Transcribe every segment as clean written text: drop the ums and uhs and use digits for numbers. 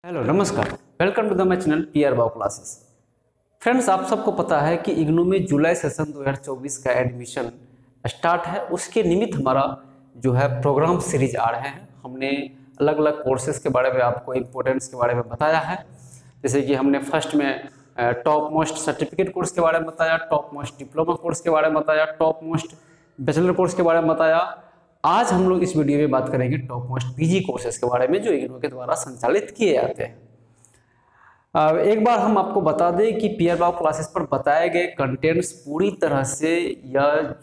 Hello नमस्कार, welcome to the my channel PR bio classes. Friends, आप सबको पता है कि इग्नू में जुलाई सेशन 2024 का एडमिशन स्टार्ट है। उसके निमित्त हमारा जो है प्रोग्राम सीरीज आ रहे हैं। हमने अलग अलग कोर्सेज के बारे में आपको इम्पोर्टेंस के बारे में बताया है। जैसे कि हमने फर्स्ट में टॉप मोस्ट सर्टिफिकेट कोर्स के बारे में बताया, टॉप मोस्ट डिप्लोमा कोर्स के बारे में बताया, टॉप मोस्ट बैचलर कोर्स के बारे में बताया। आज हम लोग इस वीडियो में बात करेंगे टॉप मोस्ट पीजी कोर्सेज के बारे में जो इग्नू के द्वारा संचालित किए जाते हैं। एक बार हम आपको बता दें कि पीआर बायो क्लासेस पर बताए गए कंटेंट्स पूरी तरह से यह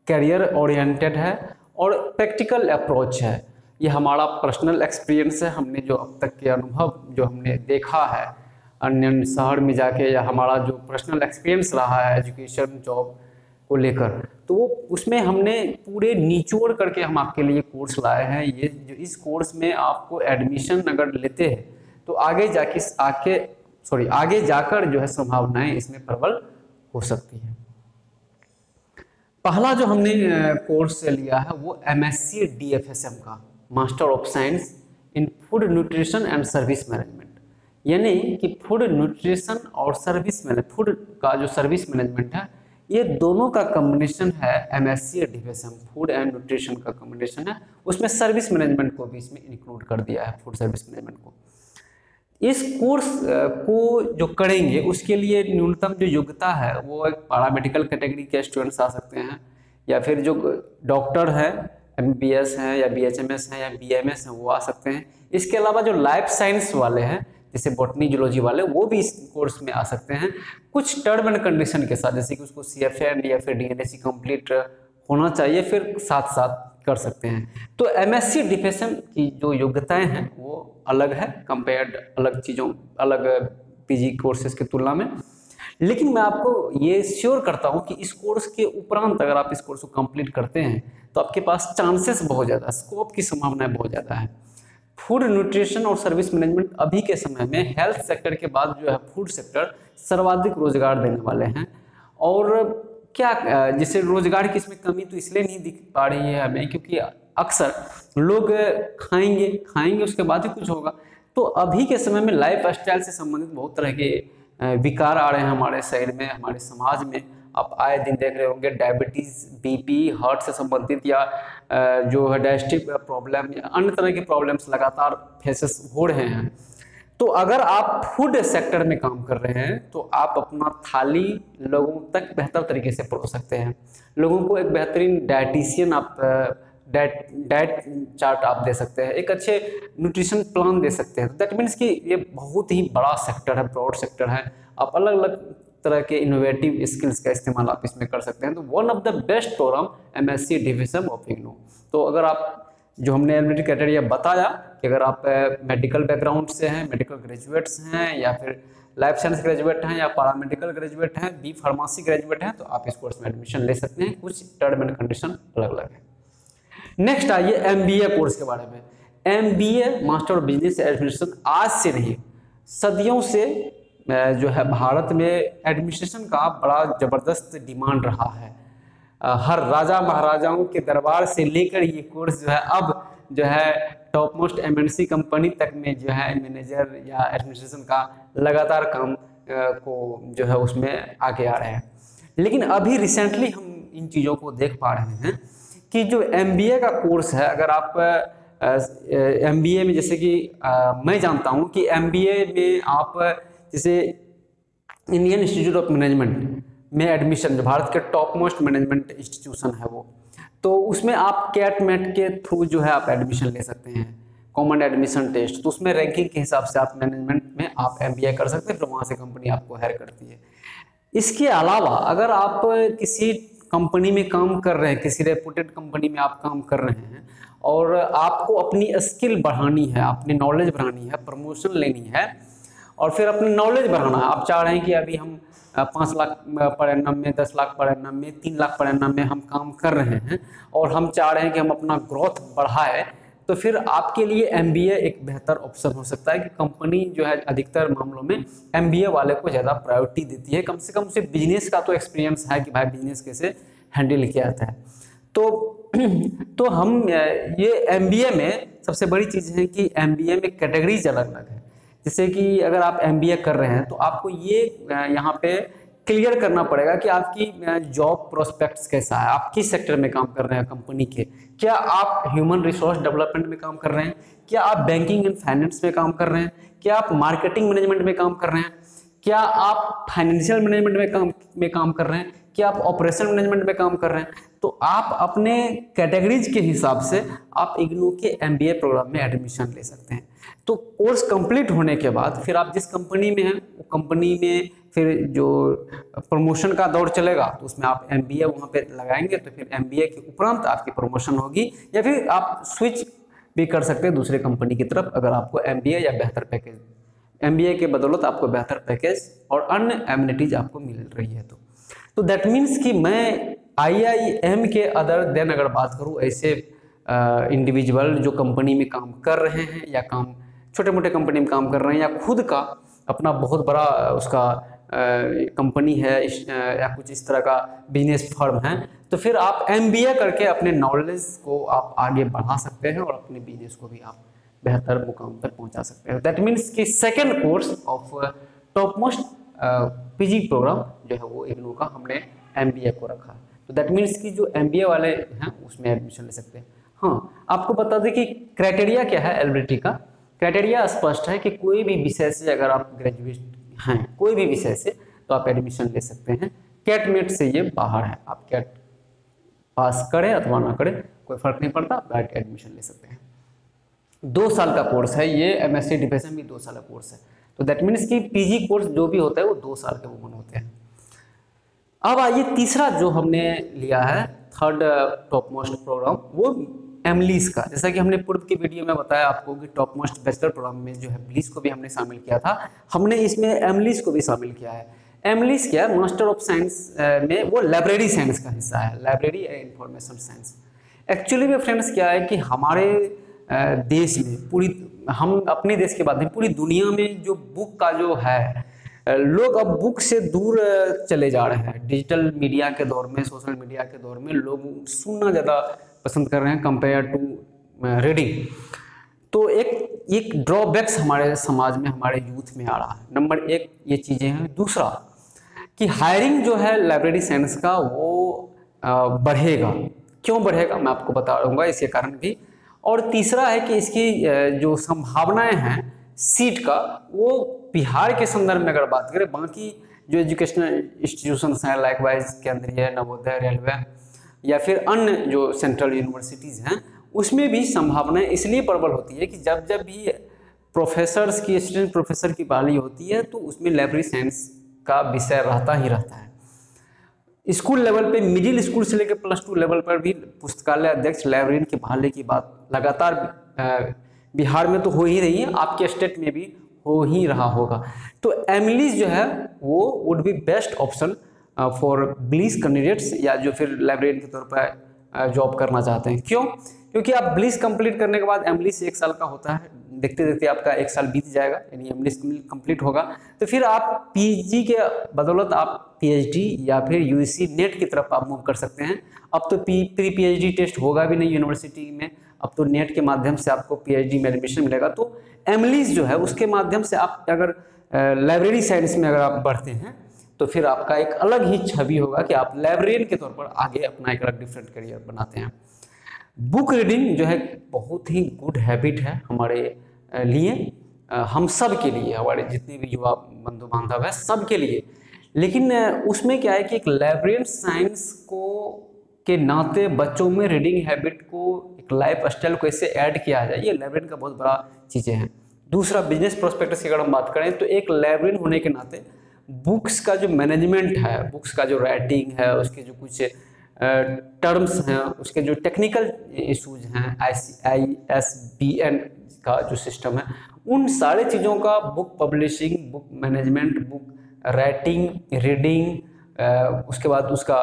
कैरियर ओरिएंटेड है और प्रैक्टिकल अप्रोच है। ये हमारा पर्सनल एक्सपीरियंस है। हमने जो अब तक के अनुभव जो हमने देखा है अन्य शहर में जाके, या हमारा जो पर्सनल एक्सपीरियंस रहा है एजुकेशन जॉब को लेकर, तो वो उसमें हमने पूरे निचोड़ करके हम आपके लिए कोर्स लाए हैं। ये जो इस कोर्स में आपको एडमिशन अगर लेते हैं तो आगे जाकर जो है संभावनाएं इसमें प्रबल हो सकती है। पहला जो हमने कोर्स लिया है वो MSc DFSM का master of science in food nutrition and service management, यानी कि फूड न्यूट्रिशन और सर्विस मैनेजमेंट, फूड का जो सर्विस मैनेजमेंट है, ये दोनों का कॉम्बिनेशन है। MSc DFSM food and nutrition का कॉम्बिनेशन है। उसमें सर्विस मैनेजमेंट को भी इसमें इंक्लूड कर दिया है, फूड सर्विस मैनेजमेंट को। इस कोर्स को जो करेंगे उसके लिए न्यूनतम जो योग्यता है वो एक पैरामेडिकल कैटेगरी के स्टूडेंट्स आ सकते हैं, या फिर जो डॉक्टर है, MBBS हैं या BHMS हैं या BMS हैं, वो आ सकते हैं। इसके अलावा जो लाइफ साइंस वाले हैं जैसे बॉटनी जूलॉजी वाले, वो भी इस कोर्स में आ सकते हैं कुछ टर्म एंड कंडीशन के साथ, जैसे कि उसको CFN या फिर DNAC कंप्लीट होना चाहिए, फिर साथ साथ कर सकते हैं। तो MSc DFSM की जो योग्यताएं हैं वो अलग है कंपेयर्ड अलग PG कोर्सेज की तुलना में। लेकिन मैं आपको ये श्योर करता हूँ कि इस कोर्स के उपरांत अगर आप इस कोर्स को कंप्लीट करते हैं तो आपके पास चांसेस बहुत ज़्यादा, स्कोप की संभावनाएं बहुत ज़्यादा है। फूड न्यूट्रिशन और सर्विस मैनेजमेंट अभी के समय में हेल्थ सेक्टर के बाद जो है फूड सेक्टर सर्वाधिक रोजगार देने वाले हैं। और क्या जैसे रोजगार की इसमें कमी तो इसलिए नहीं दिख पा रही है हमें, क्योंकि अक्सर लोग खाएंगे उसके बाद ही कुछ होगा। तो अभी के समय में लाइफ स्टाइल से संबंधित बहुत तरह के विकार आ रहे हैं हमारे शरीर में, हमारे समाज में। आप आए दिन देख रहे होंगे डायबिटीज़, BP, हार्ट से संबंधित या जो है डाइजेस्टिव प्रॉब्लम या अन्य तरह के प्रॉब्लम्स लगातार फेसेस हो रहे हैं। तो अगर आप फूड सेक्टर में काम कर रहे हैं तो आप अपना थाली लोगों तक बेहतर तरीके से परोस सकते हैं। लोगों को एक बेहतरीन डाइटिशियन आप डाइट चार्ट आप दे सकते हैं, एक अच्छे न्यूट्रिशन प्लान दे सकते हैं। दैट मीन्स कि ये बहुत ही बड़ा सेक्टर है, ब्रॉड सेक्टर है। आप अलग अलग तरह के इनोवेटिव स्किल्स का इस्तेमाल आप इसमें कर सकते हैं। तो one of the best program MSc DFSM ऑफ इग्नू। तो अगर आप जो हमने एलिजिबिलिटी क्राइटेरिया बताया कि अगर आप मेडिकल बैकग्राउंड से हैं, मेडिकल ग्रेजुएट्स हैं, या फिर लाइफ साइंस ग्रेजुएट हैं, या पैरामेडिकल ग्रेजुएट हैं, B फार्मेसी ग्रेजुएट हैं, तो आप इस कोर्स में एडमिशन ले सकते हैं। कुछ टर्म एंड कंडीशन अलग अलग है। नेक्स्ट आइए MBA कोर्स के बारे में। MBA master of business administration आज से नहीं, सदियों से जो है भारत में एडमिनिस्ट्रेशन का बड़ा जबरदस्त डिमांड रहा है। हर राजा महाराजाओं के दरबार से लेकर ये कोर्स जो है अब जो है टॉप मोस्ट MNC कंपनी तक में जो है मैनेजर या एडमिनिस्ट्रेशन का लगातार काम को जो है उसमें आगे आ रहे हैं। लेकिन अभी रिसेंटली हम इन चीज़ों को देख पा रहे हैं कि जो MBA का कोर्स है, अगर आप MBA में जैसे कि मैं जानता हूँ कि MBA में आप जैसे इंडियन इंस्टीट्यूट ऑफ मैनेजमेंट में एडमिशन, जो भारत के टॉप मोस्ट मैनेजमेंट इंस्टीट्यूशन है वो, तो उसमें आप कैट-मैट के थ्रू जो है आप एडमिशन ले सकते हैं, कॉमन एडमिशन टेस्ट। तो उसमें रैंकिंग के हिसाब से आप मैनेजमेंट में आप MBA कर सकते हैं, फिर वहाँ से कंपनी आपको हायर करती है। इसके अलावा अगर आप किसी कंपनी में काम कर रहे हैं, किसी रेपुटेड कंपनी में आप काम कर रहे हैं और आपको अपनी स्किल बढ़ानी है, अपनी नॉलेज बढ़ानी है, प्रमोशन लेनी है और फिर अपनी नॉलेज बढ़ाना है, आप चाह रहे हैं कि अभी हम 5 लाख पर एनम में, 10 लाख पर एनम में, 3 लाख पर एनम में हम काम कर रहे हैं और हम चाह रहे हैं कि हम अपना ग्रोथ बढ़ाएं, तो फिर आपके लिए MBA एक बेहतर ऑप्शन हो सकता है। कि कंपनी जो है अधिकतर मामलों में MBA वाले को ज़्यादा प्रायोरिटी देती है। कम से कम उसे बिजनेस का तो एक्सपीरियंस है कि भाई बिजनेस कैसे हैंडल किया जाता है। तो हम ये MBA में सबसे बड़ी चीज़ है कि MBA में कैटेगरीज अलग अलग है। जैसे कि अगर आप एमबीए कर रहे हैं तो आपको ये यहाँ पे क्लियर करना पड़ेगा कि आपकी जॉब प्रोस्पेक्ट्स कैसा है, आप किस सेक्टर में काम कर रहे हैं कंपनी के, क्या आप ह्यूमन रिसोर्स डेवलपमेंट में काम कर रहे हैं, क्या आप बैंकिंग एंड फाइनेंस में काम कर रहे हैं, क्या आप मार्केटिंग मैनेजमेंट में काम कर रहे हैं, क्या आप फाइनेंशियल मैनेजमेंट में काम कर रहे हैं, क्या आप ऑपरेशन मैनेजमेंट में काम कर रहे हैं। तो आप अपने कैटेगरीज के हिसाब से आप इग्नू के एमबीए प्रोग्राम में एडमिशन ले सकते हैं। तो कोर्स कंप्लीट होने के बाद फिर आप जिस कंपनी में हैं वो कंपनी में फिर जो प्रमोशन का दौर चलेगा तो उसमें आप एमबीए वहाँ पे लगाएंगे, तो फिर एमबीए के उपरांत आपकी प्रमोशन होगी, या फिर आप स्विच भी कर सकते हैं दूसरे कंपनी की तरफ अगर आपको एमबीए या बेहतर पैकेज, एमबीए के बदौलत आपको बेहतर पैकेज और अन्य एमिनिटीज आपको मिल रही है। तो दैट मीन्स कि मैं आईआईएम के अदर देन अगर बात करूँ ऐसे इंडिविजुअल जो कंपनी में काम कर रहे हैं या काम छोटे मोटे कंपनी में काम कर रहे हैं या खुद का अपना बहुत बड़ा उसका कंपनी है या कुछ इस तरह का बिजनेस फर्म है, तो फिर आप एमबीए करके अपने नॉलेज को आप आगे बढ़ा सकते हैं और अपने बिजनेस को भी आप बेहतर मुकाम तक पहुंचा सकते हैं। दैट मीन्स कि second course of top most PG program जो है वो इग्नू का हमने एमबीए को रखा है। तो दैट मीन्स कि जो एमबीए वाले हैं उसमें एडमिशन ले सकते हैं। हाँ, आपको बता दें कि क्राइटेरिया क्या है एलिजिबिलिटी का। क्राइटेरिया स्पष्ट है कि कोई भी विषय से अगर आप ग्रेजुएट हैं, कोई भी विषय से, तो आप एडमिशन ले सकते हैं। कैट मेट से ये बाहर है, आप कैट पास करें अथवा ना करें कोई फर्क नहीं पड़ता, डायरेक्ट एडमिशन ले सकते हैं। 2 साल का कोर्स है ये, एमएससी डिफेंस भी 2 साल का कोर्स है। तो दैट मीन्स कि पीजी कोर्स जो भी होता है वो 2 साल के वुमन होते हैं। अब आइए तीसरा जो हमने लिया है थर्ड टॉप मोस्ट प्रोग्राम, वो एमलीस का। जैसा कि हमने पूर्व की वीडियो में बताया आपको कि टॉप मोस्ट बैचलर प्रोग्राम में जो है ब्लीस को भी हमने शामिल किया था, हमने इसमें एमलीस को भी शामिल किया है। एमलीस क्या है, मास्टर ऑफ साइंस में वो लाइब्रेरी साइंस का हिस्सा है, library and information science. Actually में फ्रेंड्स क्या है कि हमारे देश में पूरी, हम अपने देश के बाद में पूरी दुनिया में जो बुक का जो है, लोग अब बुक से दूर चले जा रहे हैं। डिजिटल मीडिया के दौर में, सोशल मीडिया के दौर में लोग सुनना ज़्यादा पसंद कर रहे हैं कंपेयर टू रीडिंग। तो एक ड्रॉबैक्स हमारे समाज में, हमारे यूथ में आ रहा है। नंबर 1 ये चीज़ें हैं। दूसरा कि हायरिंग जो है लाइब्रेरी साइंस का वो बढ़ेगा। क्यों बढ़ेगा मैं आपको बता दूंगा इसके कारण भी। और तीसरा है कि इसकी जो संभावनाएं हैं सीट का, वो बिहार के संदर्भ में अगर बात करें, बाकी जो एजुकेशनल इंस्टीट्यूशंस हैं लाइक वाइज केंद्रीय, नवोदय, रेलवे या फिर अन्य जो सेंट्रल यूनिवर्सिटीज़ हैं, उसमें भी संभावनाएं इसलिए प्रबल होती है कि जब जब भी प्रोफेसर्स की, असिस्टेंट प्रोफेसर की बहाली होती है तो उसमें लाइब्रेरी साइंस का विषय रहता ही रहता है। स्कूल लेवल पे, मिडिल स्कूल से लेकर +2 लेवल पर भी पुस्तकालय अध्यक्ष, लाइब्रेरियन की बहाली की बात लगातार बिहार में तो हो ही रही है, आपके स्टेट में भी हो ही रहा होगा। तो एमलीस जो है वो would be best option for bliss candidates या जो फिर लाइब्रेरियन के तौर पर जॉब करना चाहते हैं। क्यों? क्योंकि आप ब्लीस कंप्लीट करने के बाद एमलीस 1 साल का होता है, देखते देखते आपका 1 साल बीत जाएगा, यानी एमलीस कंप्लीट होगा। तो फिर आप पीजी के बदौलत आप पीएचडी या फिर यूजीसी नेट की तरफ आप मूव कर सकते हैं। अब तो प्री पीएचडी टेस्ट होगा भी नहीं यूनिवर्सिटी में, अब तो नेट के माध्यम से आपको पीएचडी में एडमिशन मिलेगा। तो एमलीस जो है उसके माध्यम से आप अगर लाइब्रेरी साइंस में अगर आप बढ़ते हैं तो फिर आपका एक अलग ही छवि होगा कि आप लाइब्रेरियन के तौर पर आगे अपना एक अलग डिफरेंट करियर बनाते हैं। बुक रीडिंग जो है बहुत ही गुड हैबिट है हमारे लिए, हम सब के लिए, हमारे जितने भी युवा बंधु बांधव है सब के लिए। लेकिन उसमें क्या है कि एक लाइब्रेरियन साइंस को के नाते बच्चों में रीडिंग हैबिट को, एक लाइफ स्टाइल को ऐसे ऐड किया जाए, ये लाइब्रेरियन का बहुत बड़ा चीज़ें हैं। दूसरा, बिजनेस प्रोस्पेक्टस की अगर हम बात करें तो एक लाइब्रेरियन होने के नाते बुक्स का जो मैनेजमेंट है, बुक्स का जो राइटिंग है, उसके जो कुछ टर्म्स हैं, उसके जो टेक्निकल इशूज हैं, ISBN का जो सिस्टम है, उन सारे चीज़ों का book publishing, book management, book writing, reading, उसके बाद उसका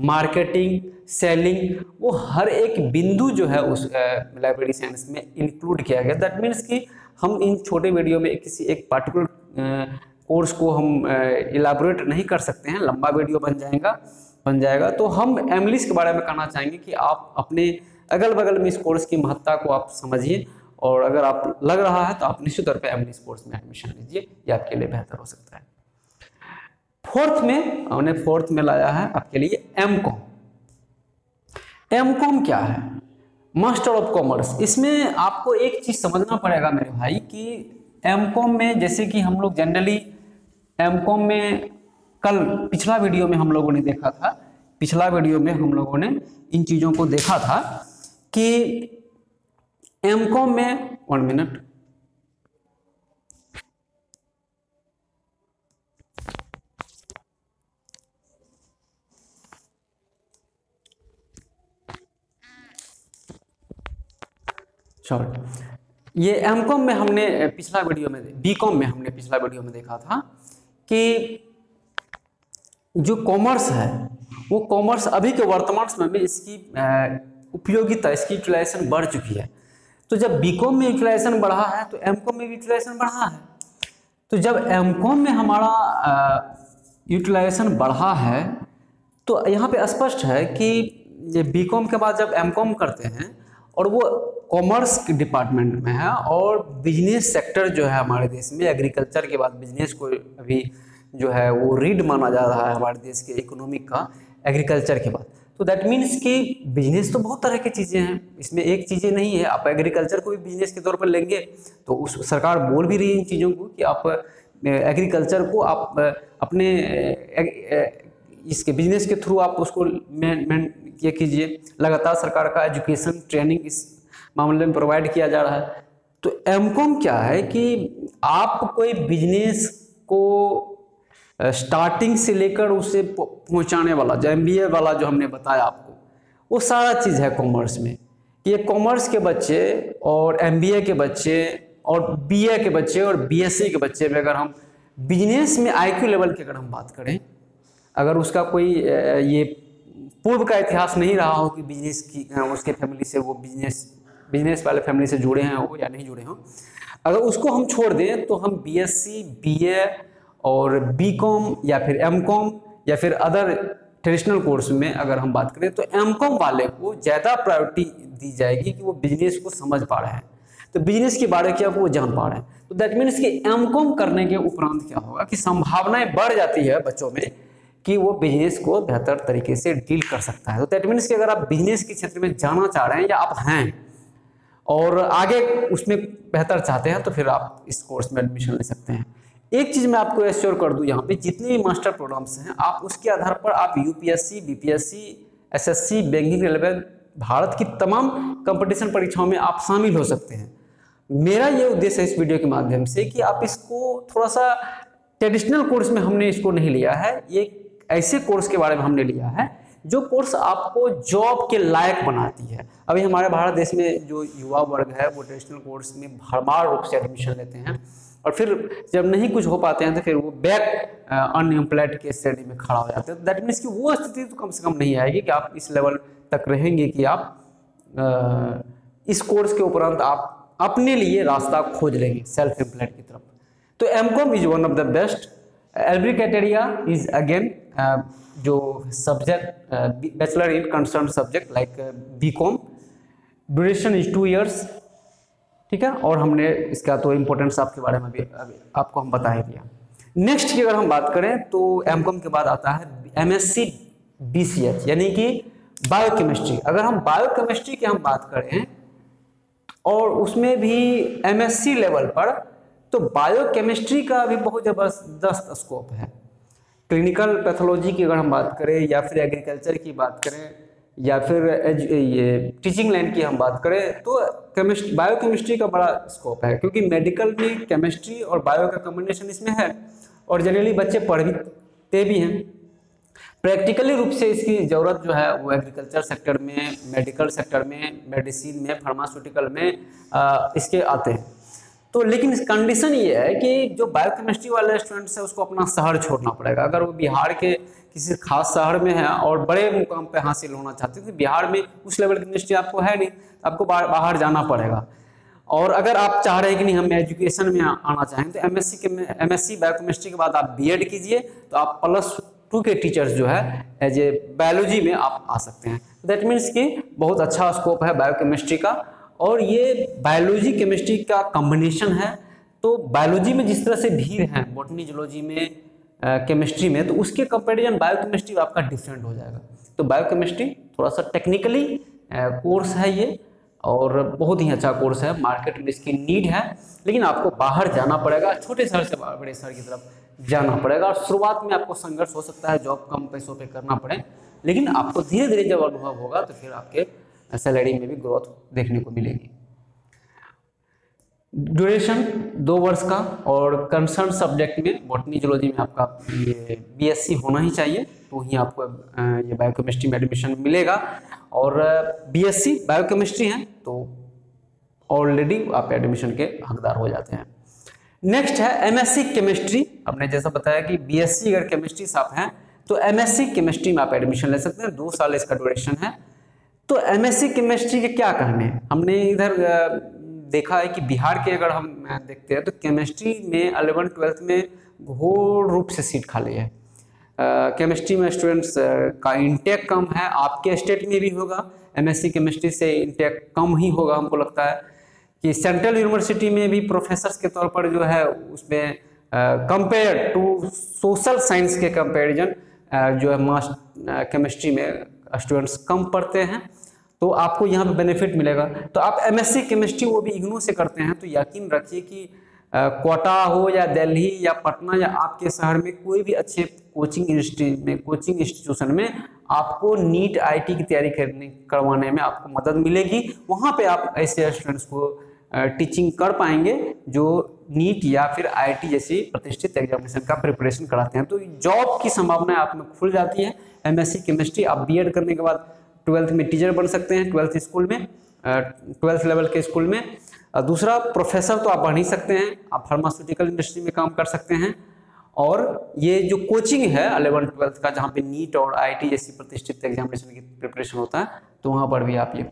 मार्केटिंग, सेलिंग, वो हर एक बिंदु जो है उस लाइब्रेरी साइंस में इंक्लूड किया गया। दैट मीन्स कि हम इन छोटे वीडियो में किसी एक पार्टिकुलर कोर्स को हम इलाबोरेट नहीं कर सकते हैं, लंबा वीडियो बन जाएगा। तो हम एमलीस के बारे में कहना चाहेंगे कि आप अपने अगल बगल में इस कोर्स की महत्ता को आप समझिए और अगर आप लग रहा है तो आप निश्चित तौर पे एमडी कोर्स में एडमिशन लीजिए, ये आपके लिए बेहतर हो सकता है। फोर्थ में हमने फोर्थ में लाया है आपके लिए एमकॉम। एमकॉम क्या है? Master of commerce. इसमें आपको एक चीज समझना पड़ेगा मेरे भाई कि एमकॉम में जैसे कि हम लोग जनरली एमकॉम में कल पिछला वीडियो में हम लोगों ने देखा था, पिछला वीडियो में हम लोगों ने इन चीजों को देखा था कि एमकॉम में 1 मिनट, सॉरी, ये एमकॉम में हमने पिछला वीडियो में, बीकॉम में हमने पिछला वीडियो में देखा था कि जो कॉमर्स है वो कॉमर्स अभी के वर्तमान समय में इसकी उपयोगिता, इसकी यूटिलाइजेशन बढ़ चुकी है। तो जब बीकॉम में यूटिलाइजेशन बढ़ा है तो एमकॉम में भी यूटिलाइजेशन बढ़ा है। तो जब एमकॉम में हमारा यूटिलाइजेशन बढ़ा है तो यहाँ पे स्पष्ट है कि ये बीकॉम के बाद जब एमकॉम करते हैं और वो कॉमर्स के डिपार्टमेंट में है और बिजनेस सेक्टर जो है हमारे देश में, एग्रीकल्चर के बाद बिजनेस को अभी जो है वो रीड माना जा रहा है हमारे देश के इकोनॉमिक का, एग्रीकल्चर के बाद। तो दैट मीन्स कि बिजनेस तो बहुत तरह की चीज़ें हैं, इसमें एक चीज़ें नहीं है। आप एग्रीकल्चर को भी बिजनेस के तौर पर लेंगे तो उस सरकार बोल भी रही है इन चीज़ों को कि आप एग्रीकल्चर को आप अपने इसके बिजनेस के थ्रू आप उसको ये कीजिए। लगातार सरकार का एजुकेशन ट्रेनिंग इस मामले में प्रोवाइड किया जा रहा है। तो एमकॉम क्या है कि आप कोई बिजनेस को स्टार्टिंग से लेकर उसे पहुंचाने वाला, जो एमबीए वाला जो हमने बताया आपको, वो सारा चीज़ है कॉमर्स में। ये कॉमर्स के बच्चे और एमबीए के बच्चे और बीए के बच्चे और बीएससी के बच्चे में अगर हम बिजनेस में आईक्यू लेवल की अगर हम बात करें, अगर उसका कोई ये पूर्व का इतिहास नहीं रहा हो कि बिजनेस की उसके फैमिली से वो बिजनेस वाले फैमिली से जुड़े हैं वो या नहीं जुड़े हों, अगर उसको हम छोड़ दें तो हम बीएससी, बीए और बीकॉम या फिर एमकॉम या फिर अदर ट्रेडिशनल कोर्स में अगर हम बात करें तो एमकॉम वाले को ज़्यादा प्रायोरिटी दी जाएगी कि वो बिजनेस को समझ पा रहे हैं, तो बिजनेस के बारे क्या वो जान पा रहे हैं। तो दैट मीन्स कि एमकॉम करने के उपरांत क्या होगा कि संभावनाएं बढ़ जाती है बच्चों में कि वो बिजनेस को बेहतर तरीके से डील कर सकता है। तो दैट मीन्स कि अगर आप बिजनेस के क्षेत्र में जाना चाह रहे हैं या आप हैं और आगे उसमें बेहतर चाहते हैं तो फिर आप इस कोर्स में एडमिशन ले सकते हैं। एक चीज़ मैं आपको एश्योर कर दूं, यहाँ पे जितने भी मास्टर प्रोग्राम्स हैं आप उसके आधार पर आप UPSC, BPSC, SSC, banking, railway, Bharat की तमाम कंपटीशन परीक्षाओं में आप शामिल हो सकते हैं। मेरा ये उद्देश्य है इस वीडियो के माध्यम से कि आप इसको थोड़ा सा ट्रेडिशनल कोर्स में हमने इसको नहीं लिया है, ये ऐसे कोर्स के बारे में हमने लिया है जो कोर्स आपको जॉब के लायक बनाती है। अभी हमारे भारत देश में जो युवा वर्ग है वो ट्रेडिशनल कोर्स में भरमार रूप से एडमिशन लेते हैं और फिर जब नहीं कुछ हो पाते हैं तो फिर वो बैक अनएम्प्लॉयड के श्रेणी में खड़ा हो जाते हैं। दैट मीन्स कि वो स्थिति तो कम से कम नहीं आएगी कि आप इस लेवल तक रहेंगे कि आप इस कोर्स के उपरांत आप अपने लिए रास्ता खोज लेंगे सेल्फ एम्प्लॉयड की तरफ। तो MCom is one of the best. Every criteria is again जो subject bachelor in concern subject like BCom, duration is 2 years, ठीक है। और हमने इसका तो इम्पोर्टेंस आपके बारे में भी आपको हम बता ही दिया। नेक्स्ट की अगर हम बात करें तो एमकॉम के बाद आता है एमएससी बीसीएच यानी कि बायोकेमिस्ट्री। अगर हम बायोकेमिस्ट्री की हम बात करें और उसमें भी एमएससी लेवल पर, तो बायोकेमिस्ट्री का भी बहुत ज़बरदस्त स्कोप है। क्लिनिकल पैथोलॉजी की अगर हम बात करें या फिर एग्रीकल्चर की बात करें या फिर ये टीचिंग लाइन की हम बात करें तो बायोकेमिस्ट्री का बड़ा स्कोप है, क्योंकि मेडिकल में केमिस्ट्री और बायो का कॉम्बिनेशन इसमें है और जनरली बच्चे पढ़ते भी हैं। प्रैक्टिकली रूप से इसकी ज़रूरत जो है वो एग्रीकल्चर सेक्टर में, मेडिकल सेक्टर में, मेडिसिन में, फार्मास्यूटिकल में इसके आते हैं। तो लेकिन कंडीशन ये है कि जो बायोकेमिस्ट्री वाले स्टूडेंट्स है उसको अपना शहर छोड़ना पड़ेगा। अगर वो बिहार के किसी खास शहर में है और बड़े मुकाम पे हासिल होना चाहते हैं तो बिहार में उस लेवल की केमिस्ट्री आपको है नहीं, आपको बाहर जाना पड़ेगा। और अगर आप चाह रहे हैं कि नहीं हम एजुकेशन में आना चाहें तो एमएससी बायोकेमिस्ट्री के बाद आप बीएड कीजिए तो आप +2 के टीचर्स जो है एज ए बायोलॉजी में आप आ सकते हैं। दैट मीन्स कि बहुत अच्छा स्कोप है बायोकेमिस्ट्री का और ये बायोलॉजी केमिस्ट्री का कॉम्बिनेशन है। तो बायोलॉजी में जिस तरह से भीड़ है बॉटनी जूलॉजी में केमिस्ट्री में, तो उसके कंपेरिजन बायोकेमिस्ट्री आपका डिफरेंट हो जाएगा। तो बायोकेमिस्ट्री थोड़ा सा टेक्निकली कोर्स है ये, और बहुत ही अच्छा कोर्स है, मार्केट में इसकी नीड है, लेकिन आपको बाहर जाना पड़ेगा, छोटे शहर से बड़े शहर की तरफ जाना पड़ेगा। और शुरुआत में आपको संघर्ष हो सकता है, जॉब कम पैसों पे करना पड़े, लेकिन आपको धीरे धीरे जब अनुभव होगा तो फिर आपके सैलरी में भी ग्रोथ देखने को मिलेगी। ड्यूरेशन 2 वर्ष का, और कंसर्न सब्जेक्ट में बॉटनी जूलॉजी में आपका ये बीएससी होना ही चाहिए, तो ही आपको ये बायोकेमिस्ट्री में एडमिशन मिलेगा। और बीएससी बायोकेमिस्ट्री है तो ऑलरेडी आप एडमिशन के हकदार हो जाते हैं। नेक्स्ट है एमएससी केमिस्ट्री। आपने जैसा बताया कि बीएससी अगर केमिस्ट्री से आप हैं तो एमएससी केमिस्ट्री में आप एडमिशन ले सकते हैं, 2 साल इसका ड्यूरेशन है। तो एमएससी केमिस्ट्री के क्या कहने हैं, हमने इधर देखा है कि बिहार के अगर हम देखते हैं तो केमिस्ट्री में 11th-12th में घोर रूप से सीट खाली है। केमिस्ट्री में स्टूडेंट्स का इंटेक कम है, आपके स्टेट में भी होगा, एमएससी केमिस्ट्री से इंटेक कम ही होगा। हमको लगता है कि सेंट्रल यूनिवर्सिटी में भी प्रोफेसर्स के तौर पर जो है उसमें कंपेयर टू सोशल साइंस के कंपेरिजन जो है मास केमिस्ट्री में स्टूडेंट्स कम पढ़ते हैं, तो आपको यहाँ पे बेनिफिट मिलेगा। तो आप एमएससी केमिस्ट्री वो भी इग्नू से करते हैं तो यकीन रखिए कि कोटा हो या दिल्ली या पटना या आपके शहर में कोई भी अच्छे कोचिंग इंस्टीट्यूशन में आपको नीट आईटी की तैयारी करवाने में आपको मदद मिलेगी। वहाँ पे आप ऐसे स्टूडेंट्स को टीचिंग कर पाएंगे जो नीट या फिर आईटी जैसी प्रतिष्ठित एग्जामिनेशन का प्रिपरेशन कराते हैं। तो जॉब की संभावना आप में खुल जाती है। एमएससी केमिस्ट्री आप बीएड करने के बाद 12th में टीचर बन सकते हैं, 12th स्कूल में, 12th लेवल के स्कूल में। दूसरा, प्रोफेसर तो आप बन ही सकते हैं, आप फार्मास्यूटिकल इंडस्ट्री में काम कर सकते हैं। और ये जो कोचिंग है 11th-12th का, जहाँ पे नीट और आईटी जैसी प्रतिष्ठित एग्जामिनेशन की प्रिपरेशन होता है, तो वहाँ पर भी आप ये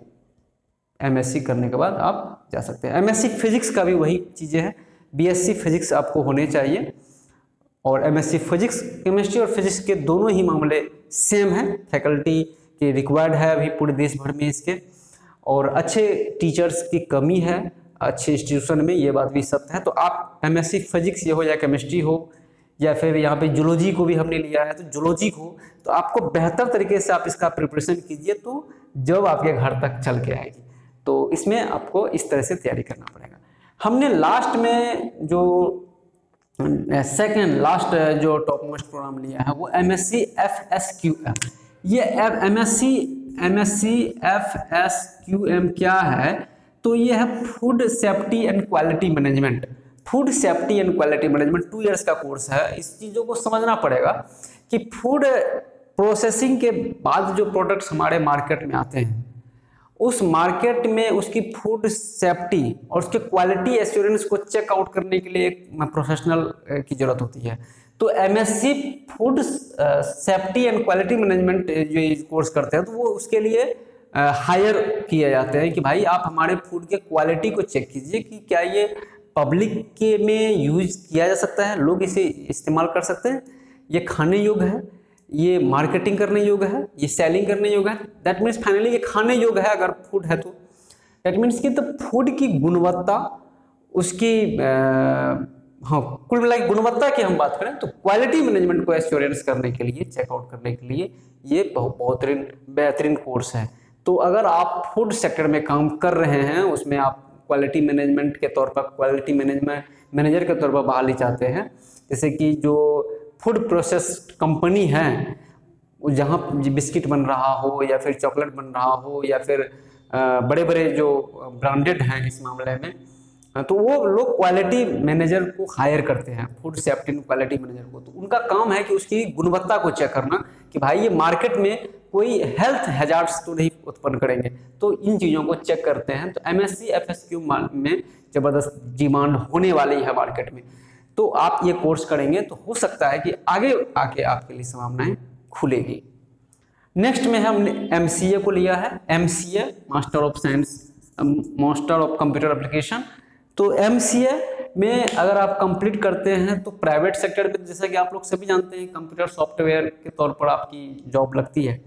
एमएससी करने के बाद आप जा सकते हैं। एमएससी फिजिक्स का भी वही चीज़ें हैं, बीएससी फिजिक्स आपको होने चाहिए, और एमएससी फिजिक्स केमिस्ट्री और फिजिक्स के दोनों ही मामले सेम है, फैकल्टी की रिक्वायर्ड है अभी पूरे देश भर में इसके, और अच्छे टीचर्स की कमी है अच्छे इंस्टीट्यूशन में, ये बात भी सत्य है। तो आप एमएससी फिजिक्स ये हो या केमिस्ट्री हो, या फिर यहाँ पे जूलॉजी को भी हमने लिया है तो जूलॉजी को, तो आपको बेहतर तरीके से आप इसका प्रिपरेशन कीजिए तो जब आपके घर तक चल के आएगी। तो इसमें आपको इस तरह से तैयारी करना पड़ेगा। हमने लास्ट में जो सेकेंड लास्ट जो टॉप मोस्ट प्रोग्राम लिया है वो एमएससी एफएसक्यूएम। ये एमएससी एफएसक्यूएम क्या है, तो ये है food safety and quality management. Food safety and quality management 2 years का कोर्स है। इस चीज़ों को समझना पड़ेगा कि फूड प्रोसेसिंग के बाद जो प्रोडक्ट्स हमारे मार्केट में आते हैं, उस मार्केट में उसकी फूड सेफ्टी और उसके क्वालिटी एश्योरेंस को चेक आउट करने के लिए एक प्रोफेशनल की जरूरत होती है। तो MSc food safety and quality management जो कोर्स करते हैं तो वो उसके लिए हायर किए जाते हैं कि भाई आप हमारे फूड के क्वालिटी को चेक कीजिए कि क्या ये पब्लिक के में यूज किया जा सकता है, लोग इसे इस्तेमाल कर सकते हैं, ये खाने योग्य है, ये मार्केटिंग करने योग्य है, ये सेलिंग करने योग्य है। दैट मीन्स फाइनली ये खाने योग्य है अगर फूड है तो। दैट मीन्स कि तो फूड की गुणवत्ता उसकी हाँ कुल मिला के गुणवत्ता की हम बात करें तो क्वालिटी मैनेजमेंट को एश्योरेंस करने के लिए, चेकआउट करने के लिए ये बहुत बेहतरीन कोर्स है। तो अगर आप फूड सेक्टर में काम कर रहे हैं, उसमें आप क्वालिटी मैनेजमेंट के तौर पर क्वालिटी मैनेजर के तौर पर बहाली चाहते हैं, जैसे कि जो फूड प्रोसेस कंपनी है जहाँ बिस्किट बन रहा हो या फिर चॉकलेट बन रहा हो या फिर बड़े बड़े जो ब्रांडेड हैं इस मामले में, तो वो लोग क्वालिटी मैनेजर को हायर करते हैं, food safety and quality manager को। तो उनका काम है कि उसकी गुणवत्ता को चेक करना कि भाई ये मार्केट में कोई हेल्थ हैजार्ड्स तो नहीं उत्पन्न करेंगे, तो इन चीज़ों को चेक करते हैं। तो एमएससी एफएसक्यू में ज़बरदस्त डिमांड होने वाली है मार्केट में, तो आप ये कोर्स करेंगे तो हो सकता है कि आगे आके आपके लिए संभावनाएं खुलेगी। नेक्स्ट में हमने एमसीए को लिया है, MCA master of science master of computer application. तो एमसीए में अगर आप कंप्लीट करते हैं तो प्राइवेट सेक्टर में, जैसा कि आप लोग सभी जानते हैं, कंप्यूटर सॉफ्टवेयर के तौर पर आपकी जॉब लगती है।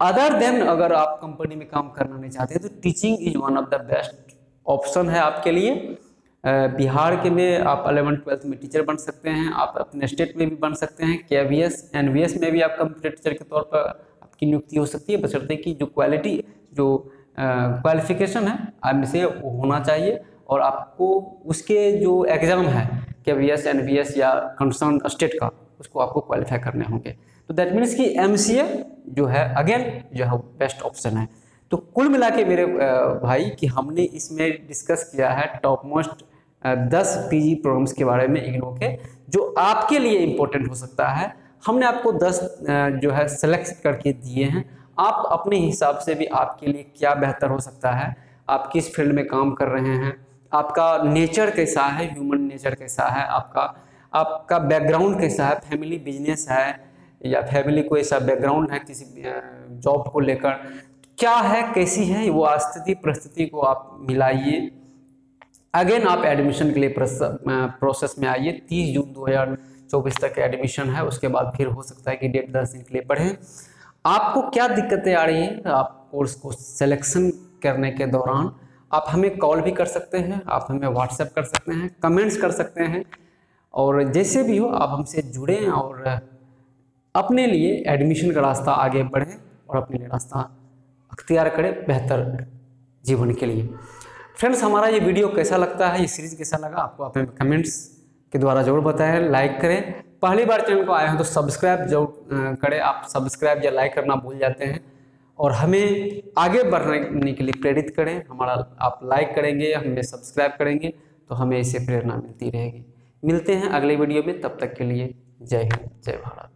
अदर देन अगर आप कंपनी में काम करना नहीं चाहते तो teaching is one of the best option है आपके लिए। बिहार के में आप 11th-12th में टीचर बन सकते हैं, आप अपने स्टेट में भी बन सकते हैं, KVS NVS में भी आप कंप्यूटर टीचर के तौर पर आपकी नियुक्ति हो सकती है, बशर्ते कि जो क्वालिटी जो क्वालिफिकेशन है आप में से वो होना चाहिए और आपको उसके जो एग्ज़ाम है KVS NVS या कंसर्न स्टेट का उसको आपको क्वालिफाई करने होंगे। तो दैट मीन्स कि MCA जो है अगेन जो है बेस्ट ऑप्शन है। तो कुल मिला के मेरे भाई कि हमने इसमें डिस्कस किया है टॉप मोस्ट 10 PG प्रोग्राम्स के बारे में इग्नू के, जो आपके लिए इम्पोर्टेंट हो सकता है। हमने आपको 10 जो है सेलेक्ट करके दिए हैं, आप अपने हिसाब से भी आपके लिए क्या बेहतर हो सकता है, आप किस फील्ड में काम कर रहे हैं, आपका नेचर कैसा है, ह्यूमन नेचर कैसा है, आपका बैकग्राउंड कैसा है, फैमिली बिजनेस है या फैमिली को ऐसा बैकग्राउंड है किसी जॉब को लेकर, क्या है कैसी है वो स्थिति परिस्थिति को आप मिलाइए। अगेन आप एडमिशन के लिए प्रोसेस में आइए। 30 जून 2024 तक एडमिशन है, उसके बाद फिर हो सकता है कि डेट 10 दिन के लिए पढ़ें। आपको क्या दिक्कतें आ रही हैं, आप कोर्स को सिलेक्शन करने के दौरान आप हमें कॉल भी कर सकते हैं, आप हमें व्हाट्सएप कर सकते हैं, कमेंट्स कर सकते हैं, और जैसे भी हो आप हमसे जुड़ें और अपने लिए एडमिशन का रास्ता आगे बढ़ें और अपने लिए रास्ता अख्तियार करें बेहतर जीवन के लिए। फ्रेंड्स, हमारा ये वीडियो कैसा लगता है, ये सीरीज़ कैसा लगा आपको आप हमें कमेंट्स के द्वारा जरूर बताएं, लाइक करें। पहली बार चैनल को आए हैं तो सब्सक्राइब जरूर करें, आप सब्सक्राइब या लाइक करना भूल जाते हैं और हमें आगे बढ़ने के लिए प्रेरित करें। हमारा आप लाइक करेंगे, हमें सब्सक्राइब करेंगे तो हमें इससे प्रेरणा मिलती रहेगी। मिलते हैं अगले वीडियो में, तब तक के लिए जय हिंद जय भारत।